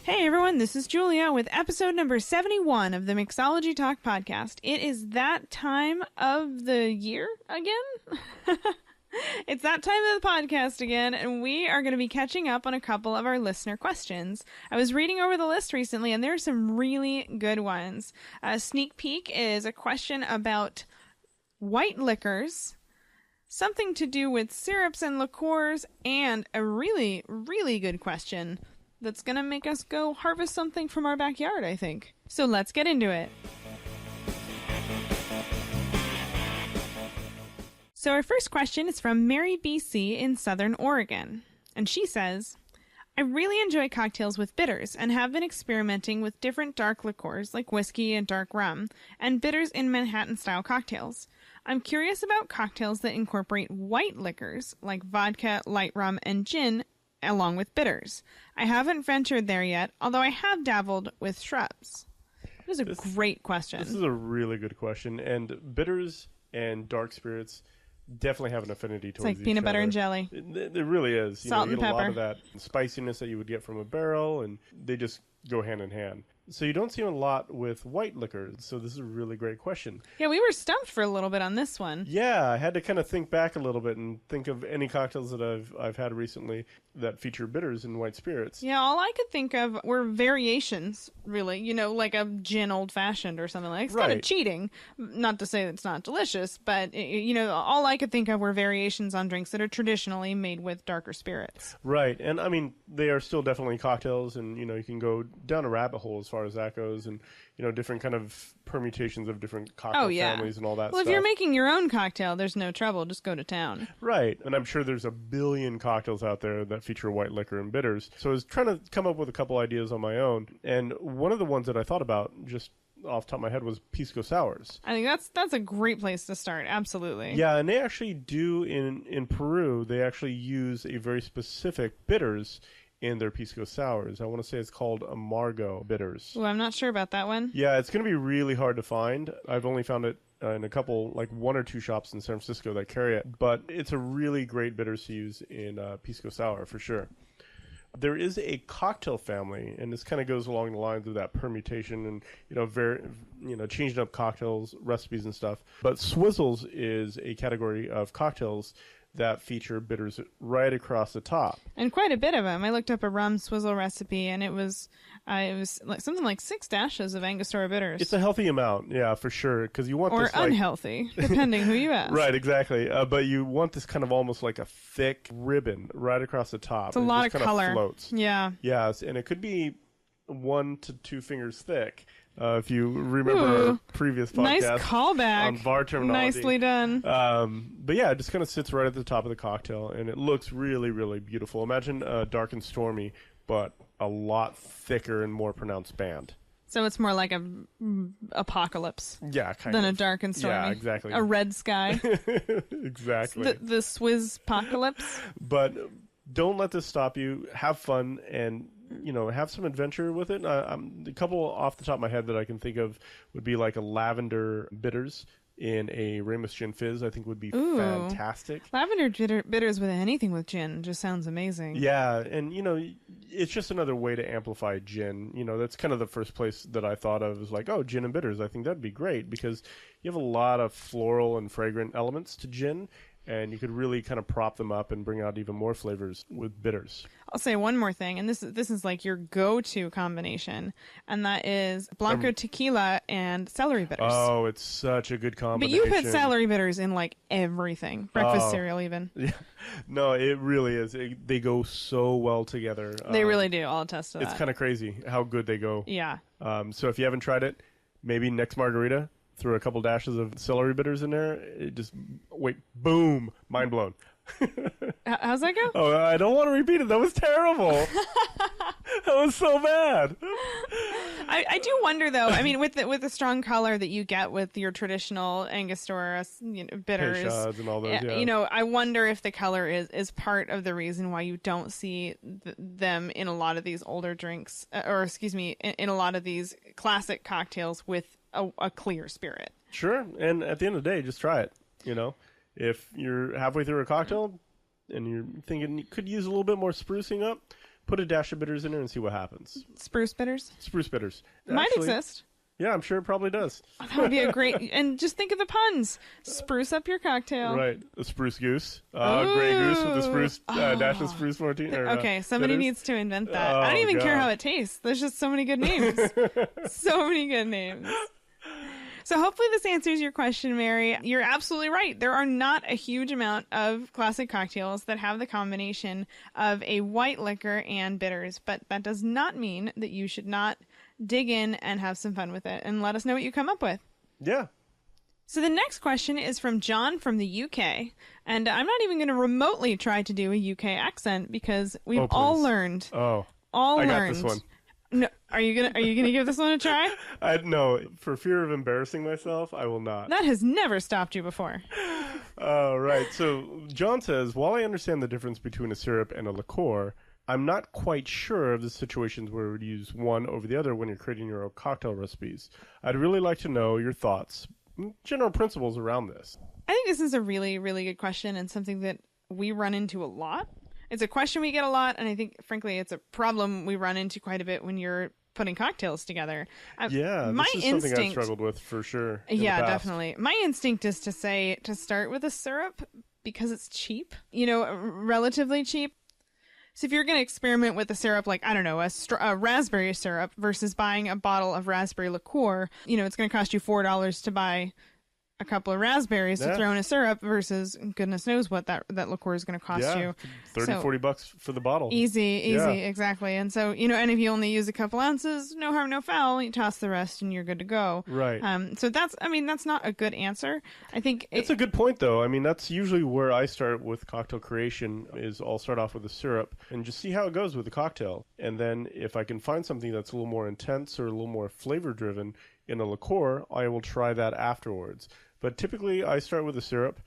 Hey everyone, this is Julia with episode number 71 of the Mixology Talk podcast. It is that time of the year again? It's that time of the podcast again, and we are going to be catching up on a couple of our listener questions. I was reading over the list recently, and there are some really good ones. A sneak peek is a question about white liquors, something to do with syrups and liqueurs, and a really, really good question that's going to make us go harvest something from our backyard, I think. So let's get into it. So our first question is from Mary BC in Southern Oregon. And she says, I really enjoy cocktails with bitters and have been experimenting with different dark liqueurs like whiskey and dark rum and bitters in Manhattan-style cocktails. I'm curious about cocktails that incorporate white liquors like vodka, light rum, and gin along with bitters. I haven't ventured there yet, although I have dabbled with shrubs. This is a great question. This is a really good question. And bitters and dark spirits definitely have an affinity towards each other. It's like peanut butter and jelly. It really is. Salt and you get pepper. a lot of that spiciness that you would get from a barrel, and they just go hand in hand. So you don't see a lot with white liquors, so this is a really great question. Yeah, we were stumped for a little bit on this one. Yeah, I had to kind of think back a little bit and think of any cocktails that I've had recently that feature bitters and white spirits. Yeah, all I could think of were variations, really. You know, like a gin old-fashioned or something like that. It's kind of cheating. Not to say that it's not delicious, but, you know, all I could think of were variations on drinks that are traditionally made with darker spirits. Right, and I mean, they are still definitely cocktails, and, you know, you can go down a rabbit hole as far as that goes, and, you know, different kind of permutations of different cocktail families and all that stuff. Well, if you're making your own cocktail, there's no trouble. Just go to town. Right, and I'm sure there's a billion cocktails out there that feature white liquor and bitters. So I was trying to come up with a couple ideas on my own, and one of the ones that I thought about just off the top of my head was pisco sours. I think that's a great place to start. Absolutely. Yeah, and they actually do in Peru. They actually use a very specific bitters in their pisco sours. I want to say it's called Amargo bitters. Well, I'm not sure about that one. Yeah, it's going to be really hard to find. I've only found it in a couple, like one or two shops in San Francisco that carry it, but it's a really great bitters to use in pisco sour for sure. There is a cocktail family, and this kind of goes along the lines of that permutation and, you know, changing up cocktails, recipes and stuff. But Swizzles is a category of cocktails that feature bitters right across the top. And quite a bit of them. I looked up a rum swizzle recipe, and it was like something like 6 dashes of Angostura bitters. It's a healthy amount, yeah, for sure, because you want or this unhealthy, depending who you ask. Right, exactly. But you want this kind of almost like a thick ribbon right across the top. It's a lot of color. Floats. Yeah. Yes, and it could be 1 to 2 fingers thick. If you remember our previous podcast. Nice callback. On bar terminology. Nicely done. But yeah, it just kind of sits right at the top of the cocktail, and it looks really, really beautiful. Imagine Dark and Stormy, but a lot thicker and more pronounced band. So it's more like a apocalypse. Yeah, kind than of. a dark and stormy. Yeah, exactly. A red sky. Exactly. The Swizz apocalypse. But don't let this stop you. Have fun and, you know, have some adventure with it. A couple off the top of my head that I can think of would be like a lavender bitters in a Ramos Gin Fizz. I think would be fantastic. Lavender bitters with anything with gin just sounds amazing. Yeah, and, you know, it's just another way to amplify gin. You know, that's kind of the first place that I thought of, is like, oh, gin and bitters. I think that'd be great because you have a lot of floral and fragrant elements to gin, and you could really kind of prop them up and bring out even more flavors with bitters. I'll say one more thing, and this is like your go-to combination, and that is Blanco tequila and celery bitters. Oh, it's such a good combination. But you put celery bitters in like everything. Breakfast cereal even. Yeah. No, it really is. They go so well together. They really do. I'll attest to that. It's kind of crazy how good they go. Yeah. So if you haven't tried it, maybe next margarita, throw a couple dashes of celery bitters in there. Boom, mind blown. How's that go? Oh, I don't want to repeat it. That was terrible. That was so bad. I do wonder though. I mean, with the strong color that you get with your traditional Angostura, bitters, Peychaud's and all those. Yeah. You know, I wonder if the color is part of the reason why you don't see them in a lot of these older drinks, in a lot of these classic cocktails with a clear spirit. Sure, and at the end of the day, just try it. You know, if you're halfway through a cocktail and you're thinking you could use a little bit more sprucing up, put a dash of bitters in there and see what happens. Spruce bitters? Spruce bitters. Might exist. Yeah, I'm sure it probably does. Oh, that would be a great... And just think of the puns. Spruce up your cocktail. Right. A spruce goose. Gray goose with a spruce dash of spruce martini. Okay, somebody bitters. needs to invent that. I don't even care how it tastes. There's just so many good names. So many good names. So hopefully this answers your question, Mary. You're absolutely right. There are not a huge amount of classic cocktails that have the combination of a white liquor and bitters, but that does not mean that you should not dig in and have some fun with it, and let us know what you come up with. Yeah. So the next question is from John from the UK, and I'm not even going to remotely try to do a UK accent because we've all learned. Oh, all I learned. got this one. No, are you gonna give this one a try? No, for fear of embarrassing myself, I will not. That has never stopped you before. Right. So John says, while I understand the difference between a syrup and a liqueur, I'm not quite sure of the situations where we would use one over the other when you're creating your own cocktail recipes. I'd really like to know your thoughts, general principles around this. I think this is a really, really good question and something that we run into a lot. It's a question we get a lot, and I think, frankly, it's a problem we run into quite a bit when you're putting cocktails together. Yeah, this is something I've struggled with for sure. Yeah, definitely. My instinct is to say to start with a syrup because it's cheap, relatively cheap. So if you're going to experiment with a syrup like, I don't know, a raspberry syrup versus buying a bottle of raspberry liqueur, it's going to cost you $4 to buy a couple of raspberries to throw in a syrup versus goodness knows what that liqueur is going to cost you. 30, $40 for the bottle. Easy, exactly. And so, and if you only use a couple ounces, no harm, no foul, you toss the rest and you're good to go. Right. So that's not a good answer. I think it's a good point though. I mean, that's usually where I start with cocktail creation is I'll start off with a syrup and just see how it goes with the cocktail. And then if I can find something that's a little more intense or a little more flavor driven in a liqueur, I will try that afterwards. But typically, I start with a syrup,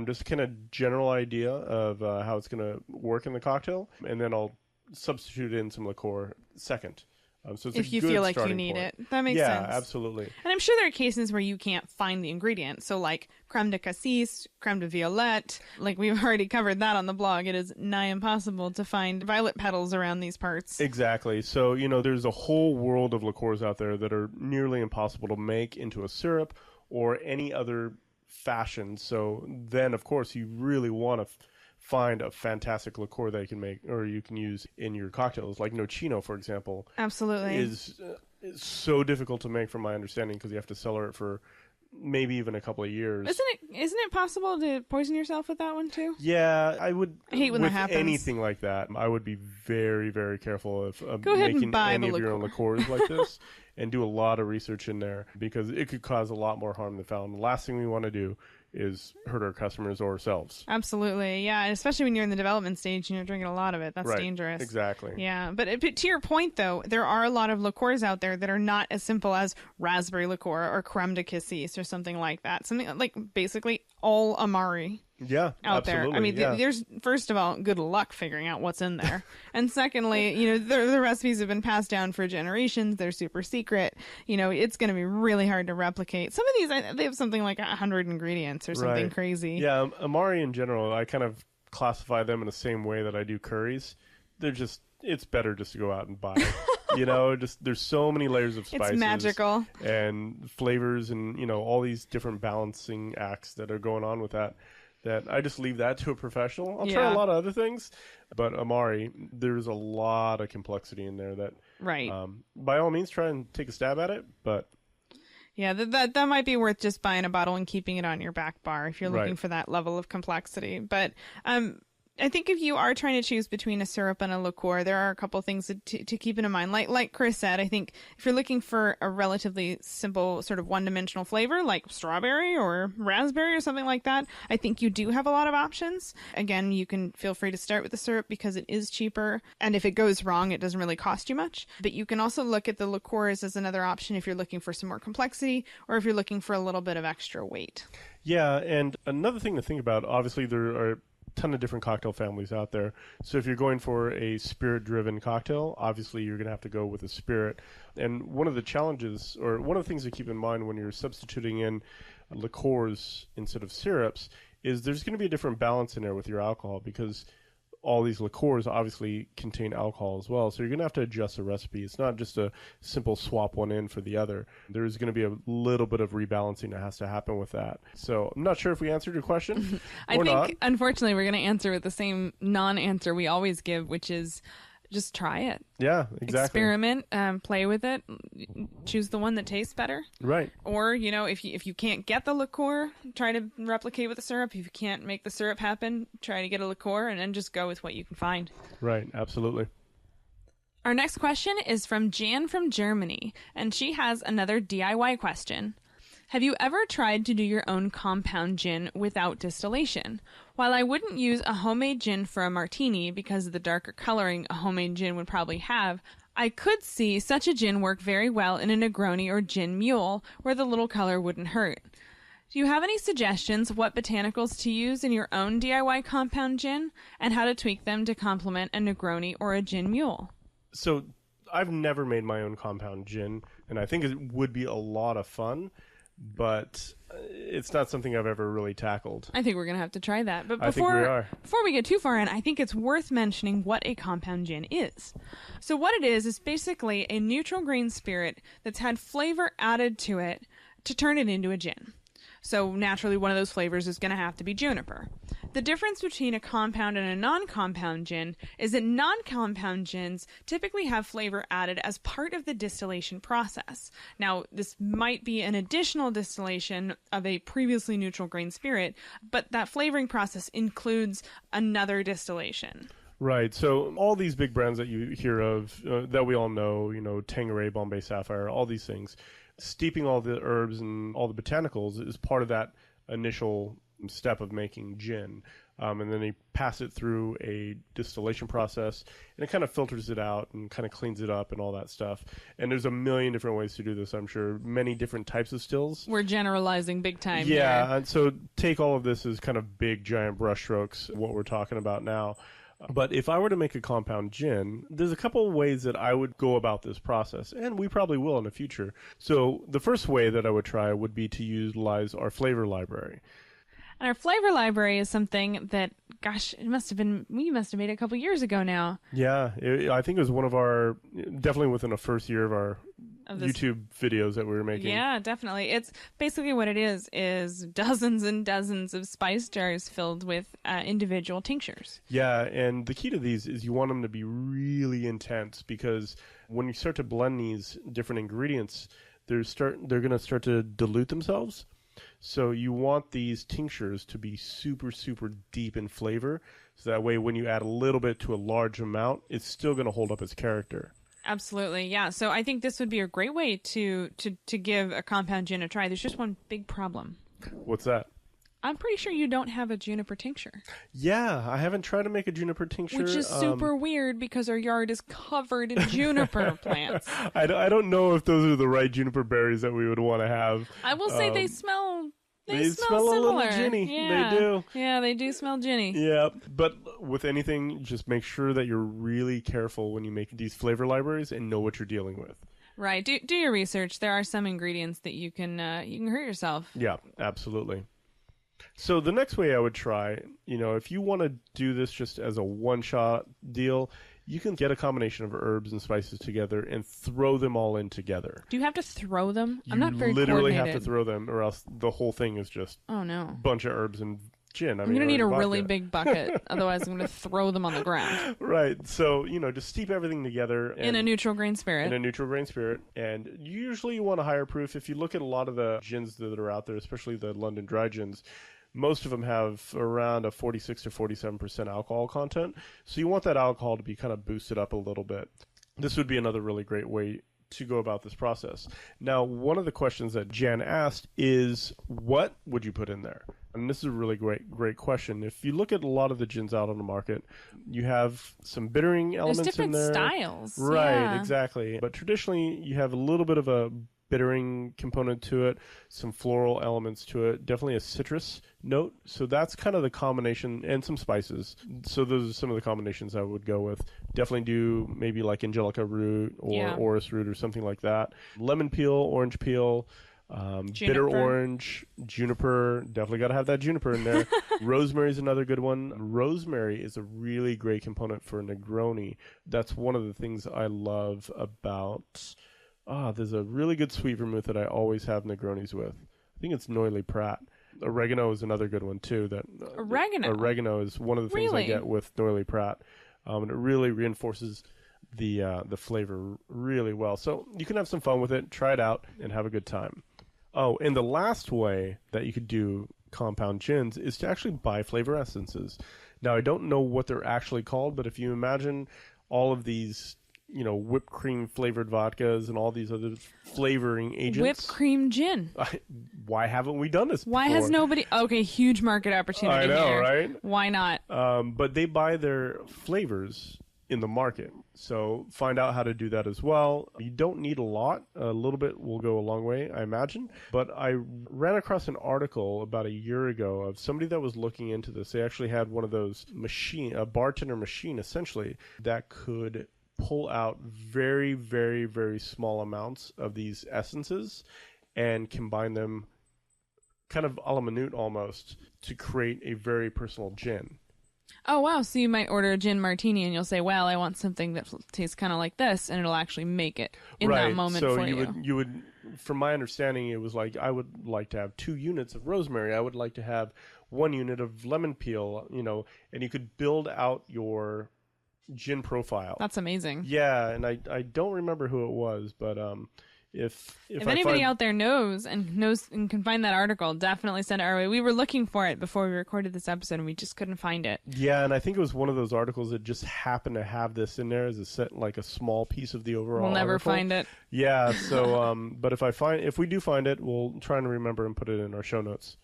just kind of general idea of how it's going to work in the cocktail, and then I'll substitute in some liqueur second. So it's if you feel like you need it. That makes sense. Yeah, absolutely. And I'm sure there are cases where you can't find the ingredient. So like creme de cassis, creme de violette, like we've already covered that on the blog. It is nigh impossible to find violet petals around these parts. Exactly. So, there's a whole world of liqueurs out there that are nearly impossible to make into a syrup or any other fashion. So then, of course, you really want to find a fantastic liqueur that you can make or you can use in your cocktails. Like Nocino, for example. Absolutely. Is so difficult to make from my understanding because you have to cellar it for maybe even a couple of years. Isn't it possible to poison yourself with that one too? Yeah, I hate when that happens. Anything like that. I would be very, very careful of Go ahead making and buy any the of your own liqueurs like this and do a lot of research in there because it could cause a lot more harm than foul. The last thing we want to do is hurt our customers or ourselves. Absolutely, yeah. And especially when you're in the development stage, drinking a lot of it. That's dangerous. Exactly. Yeah, but to your point, though, there are a lot of liqueurs out there that are not as simple as raspberry liqueur or creme de cassis or something like that. Something like basically all Amari. Yeah, out there. I mean, there's first of all, good luck figuring out what's in there, and secondly, the recipes have been passed down for generations. They're super secret. It's going to be really hard to replicate. Some of these, they have something like 100 ingredients or something crazy. Yeah, Amari in general, I kind of classify them in the same way that I do curries. It's better just to go out and buy it. There's so many layers of spices. It's magical. And flavors and, all these different balancing acts that are going on with that I just leave that to a professional. I'll try a lot of other things, but Amari, there's a lot of complexity in there that, by all means, try and take a stab at it, but... Yeah, that might be worth just buying a bottle and keeping it on your back bar if you're looking for that level of complexity. But I think if you are trying to choose between a syrup and a liqueur, there are a couple things to keep in mind. Like Chris said, I think if you're looking for a relatively simple sort of one-dimensional flavor like strawberry or raspberry or something like that, I think you do have a lot of options. Again, you can feel free to start with the syrup because it is cheaper. And if it goes wrong, it doesn't really cost you much. But you can also look at the liqueurs as another option if you're looking for some more complexity or if you're looking for a little bit of extra weight. Yeah, and another thing to think about, obviously there are ton of different cocktail families out there. So if you're going for a spirit-driven cocktail, obviously you're going to have to go with a spirit. And one of the challenges, or one of the things to keep in mind when you're substituting in liqueurs instead of syrups, is there's going to be a different balance in there with your alcohol because all these liqueurs obviously contain alcohol as well. So you're going to have to adjust the recipe. It's not just a simple swap one in for the other. There's going to be a little bit of rebalancing that has to happen with that. So I'm not sure if we answered your question I think, not. Unfortunately, we're going to answer with the same non-answer we always give, which is just try it. Yeah, exactly. Experiment, play with it, choose the one that tastes better. Right. Or, if you can't get the liqueur, try to replicate with the syrup. If you can't make the syrup happen, try to get a liqueur and then just go with what you can find. Right, absolutely. Our next question is from Jan from Germany, and she has another DIY question. Have you ever tried to do your own compound gin without distillation? While I wouldn't use a homemade gin for a martini because of the darker coloring a homemade gin would probably have, I could see such a gin work very well in a Negroni or gin mule where the little color wouldn't hurt. Do you have any suggestions what botanicals to use in your own DIY compound gin and how to tweak them to complement a Negroni or a gin mule? So I've never made my own compound gin, and I think it would be a lot of fun. But it's not something I've ever really tackled. I think we're going to have to try that. But I think we are. Before we get too far in, I think it's worth mentioning what a compound gin is. So what it is basically a neutral grain spirit that's had flavor added to it to turn it into a gin. So naturally, one of those flavors is going to have to be juniper. The difference between a compound and a non-compound gin is that non-compound gins typically have flavor added as part of the distillation process. Now, this might be an additional distillation of a previously neutral grain spirit, but that flavoring process includes another distillation. Right. So all these big brands that you hear of, that we all know, Tanqueray, Bombay Sapphire, all these things, steeping all the herbs and all the botanicals is part of that initial step of making gin. And then they pass it through a distillation process, and it kind of filters it out and kind of cleans it up and all that stuff. And there's a million different ways to do this, I'm sure. Many different types of stills. We're generalizing big time Yeah, here. and so take all of this as kind of big, giant brushstrokes, what we're talking about now. But if I were to make a compound gin, there's a couple of ways that I would go about this process, and we probably will in the future. So the first way that I would try would be to utilize our flavor library. And our flavor library is something that, gosh, we must have made it a couple years ago now. Yeah, I think it was one of our, definitely within the first year of our YouTube videos that we were making. Yeah, definitely. It's basically what it is dozens and dozens of spice jars filled with individual tinctures. Yeah, and the key to these is you want them to be really intense, because when you start to blend these different ingredients, they're going to start to dilute themselves. So you want these tinctures to be super, super deep in flavor, so that way when you add a little bit to a large amount, it's still going to hold up its character. Absolutely, yeah. So I think this would be a great way to give a compound gin a try. There's just one big problem. What's that? I'm pretty sure you don't have a juniper tincture. Yeah, I haven't tried to make a juniper tincture. Which is super weird because our yard is covered in juniper plants. I don't know if those are the right juniper berries that we would want to have. I will say they smell... They smell similar. a little ginny. Yeah. They do. Yeah, they do smell ginny. Yeah, but with anything, just make sure that you're really careful when you make these flavor libraries and know what you're dealing with. Right. Do your research. There are some ingredients that you can hurt yourself. Yeah, absolutely. So the next way I would try, if you want to do this just as a one-shot deal, you can get a combination of herbs and spices together and throw them all in together. Do you have to throw them? I'm not very You literally coordinated. have to throw them, or else the whole thing is just a bunch of herbs and gin. I'm going to need a really big bucket. Otherwise, I'm going to throw them on the ground. Right. So, just steep everything together. In a neutral grain spirit. In a neutral grain spirit. And usually you want a higher proof. If you look at a lot of the gins that are out there, especially the London dry gins, most of them have around a 46 to 47% alcohol content. So you want that alcohol to be kind of boosted up a little bit. This would be another really great way to go about this process. Now, one of the questions that Jan asked is, what would you put in there? And this is a really great question. If you look at a lot of the gins out on the market, you have some bittering elements in there. There's different styles. Right, yeah. Exactly. But traditionally, you have a little bit of a bittering component to it, some floral elements to it, definitely a citrus note. So that's kind of the combination, and some spices. So those are some of the combinations I would go with. Definitely do maybe like angelica root or orris root or something like that. Lemon peel, orange peel, Bitter orange, juniper. Definitely got to have that juniper in there. Rosemary is another good one. Rosemary is a really great component for a Negroni. That's one of the things I love about... there's a really good sweet vermouth that I always have Negronis with. I think it's Noilly Prat. Oregano is another good one, too. Oregano is one of the things I get with Noilly Prat. And it really reinforces the flavor really well. So you can have some fun with it, try it out, and have a good time. Oh, and the last way that you could do compound gins is to actually buy flavor essences. Now, I don't know what they're actually called, but if you imagine all of these, whipped cream flavored vodkas and all these other flavoring agents. Whipped cream gin. Why haven't we done this before? Why has nobody... Okay, huge market opportunity I know, here. right? Why not? But they buy their flavors in the market. So find out how to do that as well. You don't need a lot. A little bit will go a long way, I imagine. But I ran across an article about a year ago of somebody that was looking into this. They actually had one of those a bartender machine, essentially, that could pull out very, very, very small amounts of these essences and combine them kind of a la minute almost to create a very personal gin. Oh, wow. So you might order a gin martini and you'll say, well, I want something that tastes kind of like this, and it'll actually make it in that moment for you. So you would, from my understanding, it was like, I would like to have 2 units of rosemary. I would like to have 1 unit of lemon peel, and you could build out your gin profile. That's amazing. Yeah, and I don't remember who it was, but if anybody out there knows and can find that article, definitely send it our way. We were looking for it before we recorded this episode, and we just couldn't find it. Yeah, and I think it was one of those articles that just happened to have this in there as a small piece of the overall. We'll never article. find it. Yeah, so but if we do find it, we'll try and remember and put it in our show notes.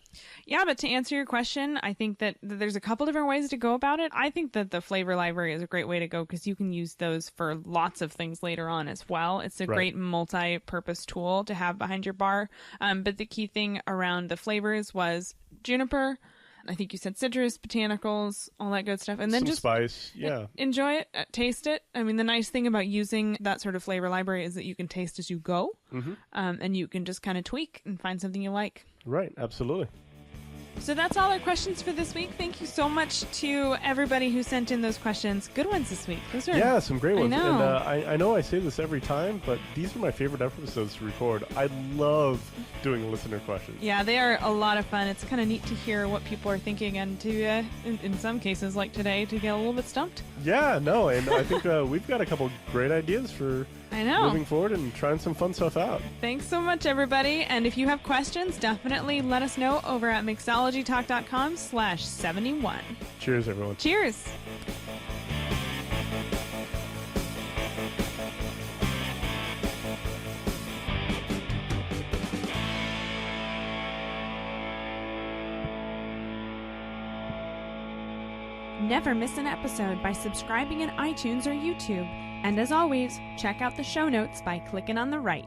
Yeah, but to answer your question, I think that there's a couple different ways to go about it. I think that the flavor library is a great way to go because you can use those for lots of things later on as well. It's a great multi-purpose tool to have behind your bar. But the key thing around the flavors was juniper. I think you said citrus, botanicals, all that good stuff. And then some just spice, yeah. Enjoy it, taste it. I mean, the nice thing about using that sort of flavor library is that you can taste as you go. Mm-hmm. And you can just kind of tweak and find something you like. Right, absolutely. So that's all our questions for this week. Thank you so much to everybody who sent in those questions. Good ones this week. Those are some great ones. I know. And I know I say this every time, but these are my favorite episodes to record. I love doing listener questions. Yeah, they are a lot of fun. It's kind of neat to hear what people are thinking and to, in some cases like today, to get a little bit stumped. Yeah, no, and I think we've got a couple great ideas for moving forward and trying some fun stuff out. Thanks so much, everybody. And if you have questions, definitely let us know over at mixologytalk.com/71. Cheers, everyone. Cheers. Never miss an episode by subscribing in iTunes or YouTube. And as always, check out the show notes by clicking on the right.